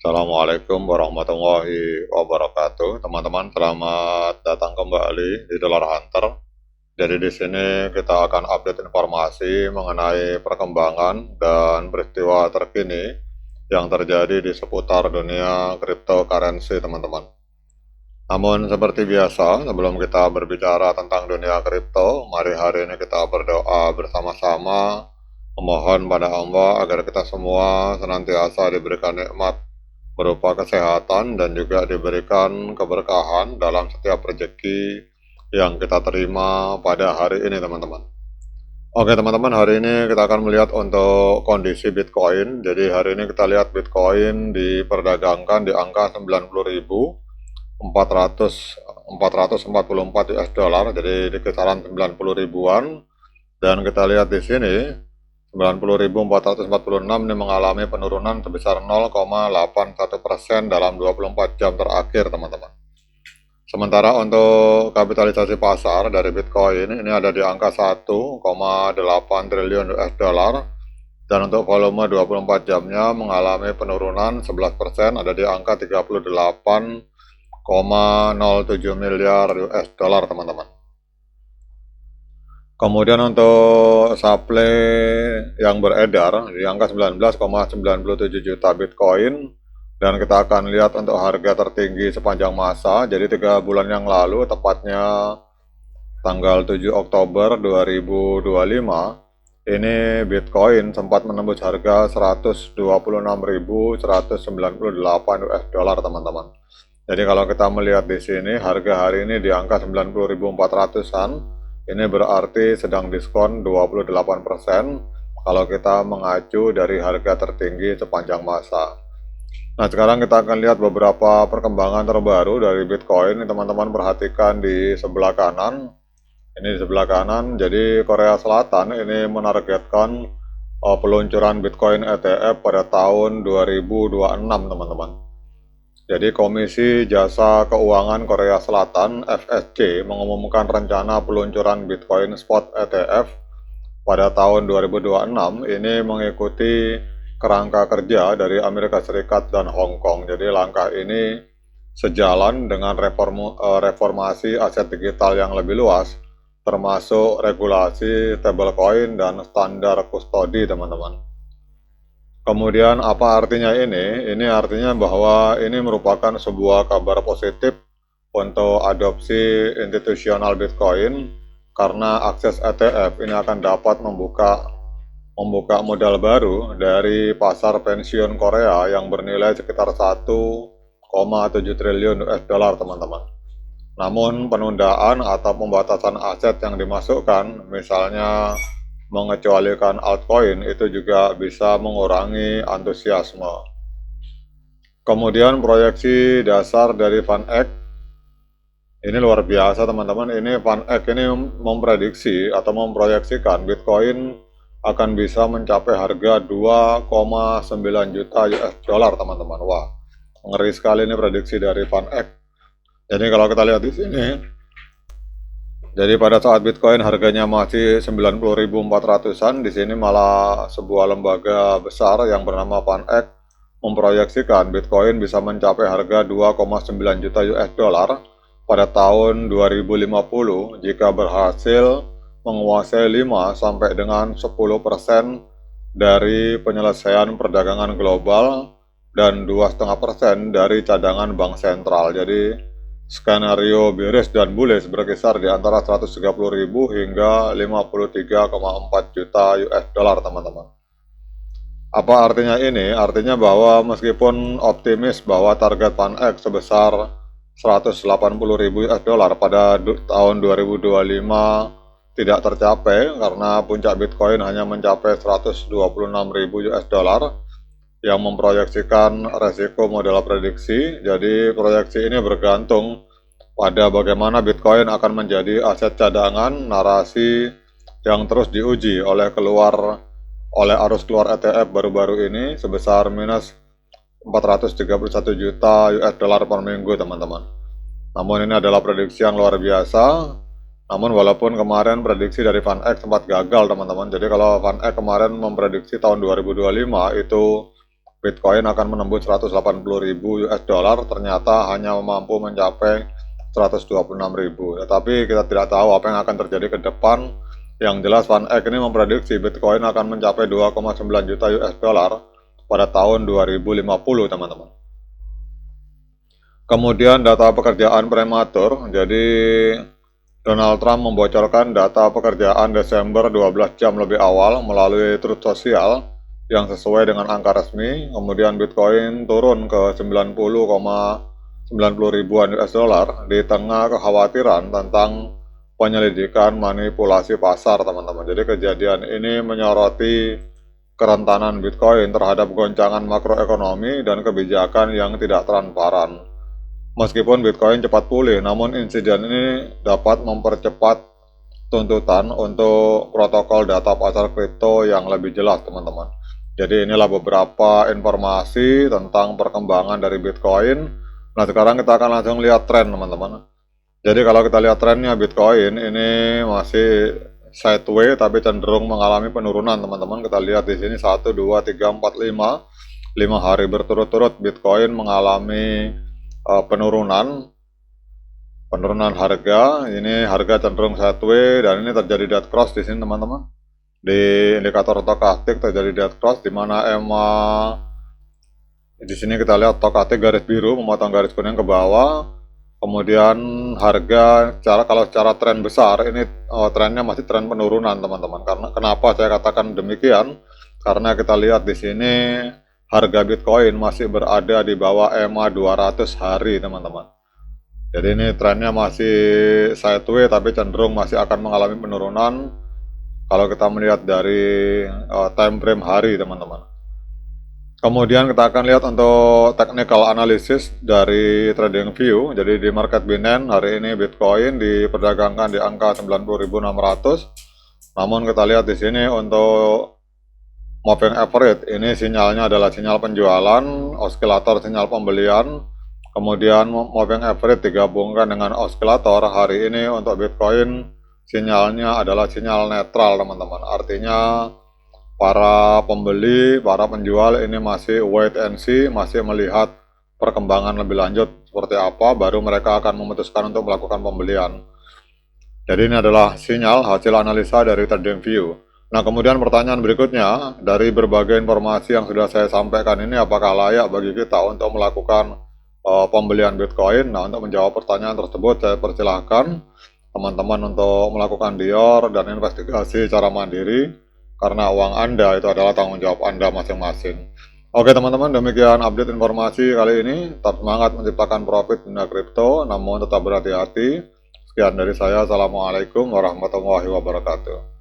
Assalamualaikum warahmatullahi wabarakatuh. Teman-teman, selamat datang kembali di Dollar Hunter. Jadi di sini kita akan update informasi mengenai perkembangan dan peristiwa terkini yang terjadi di seputar dunia cryptocurrency, teman-teman. Namun seperti biasa, sebelum kita berbicara tentang dunia kripto, mari hari ini kita berdoa bersama-sama, memohon pada Allah agar kita semua senantiasa diberikan nikmat berupa kesehatan dan juga diberikan keberkahan dalam setiap rezeki yang kita terima pada hari ini, teman-teman. Oke teman-teman, hari ini kita akan melihat untuk kondisi Bitcoin. Jadi hari ini kita lihat Bitcoin diperdagangkan di angka 90.444 US dollar, jadi di kisaran 90 ribuan. Dan kita lihat di sini 90.446 ini mengalami penurunan sebesar 0,81% dalam 24 jam terakhir, teman-teman. Sementara untuk kapitalisasi pasar dari Bitcoin ini ada di angka 1,8 triliun US dollar, dan untuk volume 24 jamnya mengalami penurunan 11%, ada di angka 38,07 miliar US dollar, teman-teman. Kemudian untuk supply yang beredar di angka 19,97 juta Bitcoin, dan kita akan lihat untuk harga tertinggi sepanjang masa. Jadi 3 bulan yang lalu, tepatnya tanggal 7 Oktober 2025, ini Bitcoin sempat menembus harga 126.198 US dollar, teman-teman. Jadi kalau kita melihat di sini, harga hari ini di angka 90.400-an. Ini berarti sedang diskon 28% kalau kita mengacu dari harga tertinggi sepanjang masa. Nah, sekarang kita akan lihat beberapa perkembangan terbaru dari Bitcoin. Teman-teman perhatikan di sebelah kanan. Ini di sebelah kanan, jadi Korea Selatan ini menargetkan peluncuran Bitcoin ETF pada tahun 2026, teman-teman. Jadi Komisi Jasa Keuangan Korea Selatan (FSC) mengumumkan rencana peluncuran Bitcoin Spot ETF pada tahun 2026. Ini mengikuti kerangka kerja dari Amerika Serikat dan Hong Kong. Jadi langkah ini sejalan dengan reformasi aset digital yang lebih luas, termasuk regulasi stablecoin dan standar kustodi, teman-teman. Kemudian apa artinya ini? Ini artinya bahwa ini merupakan sebuah kabar positif untuk adopsi institusional Bitcoin, karena akses ETF ini akan dapat membuka modal baru dari pasar pensiun Korea yang bernilai sekitar 1,7 triliun US dollar, teman-teman. Namun penundaan atau pembatasan aset yang dimasukkan, misalnya mengecualikan altcoin, itu juga bisa mengurangi antusiasme. Kemudian proyeksi dasar dari VanEck ini luar biasa, teman-teman. Ini VanEck ini memprediksi atau memproyeksikan Bitcoin akan bisa mencapai harga 2,9 juta US dollar, teman-teman. Wah, ngeri sekali ini prediksi dari VanEck. Jadi kalau kita lihat di sini, jadi pada saat Bitcoin harganya masih 90.400-an, di sini malah sebuah lembaga besar yang bernama VanEck memproyeksikan Bitcoin bisa mencapai harga 2,9 juta US dollar pada tahun 2050 jika berhasil menguasai 5 sampai dengan 10% dari penyelesaian perdagangan global dan 2,5% dari cadangan bank sentral. Jadi skenario bearish dan bullish berkisar di antara 130.000 hingga 53,4 juta US dollar, teman-teman. Apa artinya ini? Artinya bahwa meskipun optimis bahwa target VanEck sebesar 180.000 US dollar pada tahun 2025 tidak tercapai karena puncak Bitcoin hanya mencapai 126.000 US dollar yang memproyeksikan resiko modal prediksi. Jadi proyeksi ini bergantung pada bagaimana Bitcoin akan menjadi aset cadangan, narasi yang terus diuji oleh arus keluar ETF baru-baru ini sebesar minus 431 juta US dollar per minggu, teman-teman. Namun ini adalah prediksi yang luar biasa. Namun walaupun kemarin prediksi dari VanEck sempat gagal, teman-teman. Jadi kalau VanEck kemarin memprediksi tahun 2025 itu Bitcoin akan menembus 180.000 US dollar, ternyata hanya mampu mencapai 126.000. Tetapi kita tidak tahu apa yang akan terjadi ke depan. Yang jelas Van Eck ini memprediksi Bitcoin akan mencapai 2,9 juta US dollar pada tahun 2050, teman-teman. Kemudian data pekerjaan prematur. Jadi Donald Trump membocorkan data pekerjaan Desember 12 jam lebih awal melalui Truth Social yang sesuai dengan angka resmi. Kemudian Bitcoin turun ke 90,90 ribuan US dollar di tengah kekhawatiran tentang penyelidikan manipulasi pasar, teman-teman. Jadi kejadian ini menyoroti kerentanan Bitcoin terhadap goncangan makroekonomi dan kebijakan yang tidak transparan. Meskipun Bitcoin cepat pulih, namun insiden ini dapat mempercepat tuntutan untuk protokol data pasar kripto yang lebih jelas, teman-teman. Jadi inilah beberapa informasi tentang perkembangan dari Bitcoin. Nah, sekarang kita akan langsung lihat tren, teman-teman. Jadi kalau kita lihat trennya Bitcoin ini masih sideways tapi cenderung mengalami penurunan, teman-teman. Kita lihat di sini 1 2 3 4 5 hari berturut-turut Bitcoin mengalami penurunan harga. Ini harga cenderung sideways dan ini terjadi dead cross di sini, teman-teman. Di indikator stokastik terjadi dead cross di mana EMA di sini kita lihat stokastik garis biru memotong garis kuning ke bawah. Kemudian harga kalau secara tren besar ini trennya masih tren penurunan, teman-teman. Karena kenapa saya katakan demikian? Karena kita lihat di sini harga Bitcoin masih berada di bawah EMA 200 hari, teman-teman. Jadi ini trennya masih sideways tapi cenderung masih akan mengalami penurunan kalau kita melihat dari time frame hari, teman-teman. Kemudian kita akan lihat untuk technical analysis dari TradingView. Jadi di market Binance hari ini Bitcoin diperdagangkan di angka 90.600. Namun kita lihat di sini untuk moving average ini sinyalnya adalah sinyal penjualan, osilator sinyal pembelian. Kemudian moving average digabungkan dengan osilator hari ini untuk Bitcoin sinyalnya adalah sinyal netral, teman-teman. Artinya para pembeli, para penjual ini masih wait and see, masih melihat perkembangan lebih lanjut seperti apa, baru mereka akan memutuskan untuk melakukan pembelian. Jadi ini adalah sinyal hasil analisa dari TradingView. Nah, kemudian pertanyaan berikutnya, dari berbagai informasi yang sudah saya sampaikan ini, apakah layak bagi kita untuk melakukan pembelian Bitcoin? Nah, untuk menjawab pertanyaan tersebut, saya persilahkan teman-teman untuk melakukan dior dan investigasi secara mandiri. Karena uang Anda itu adalah tanggung jawab Anda masing-masing. Oke teman-teman, demikian update informasi kali ini. Tetap semangat menciptakan profit dunia kripto, namun tetap berhati-hati. Sekian dari saya, Assalamualaikum warahmatullahi wabarakatuh.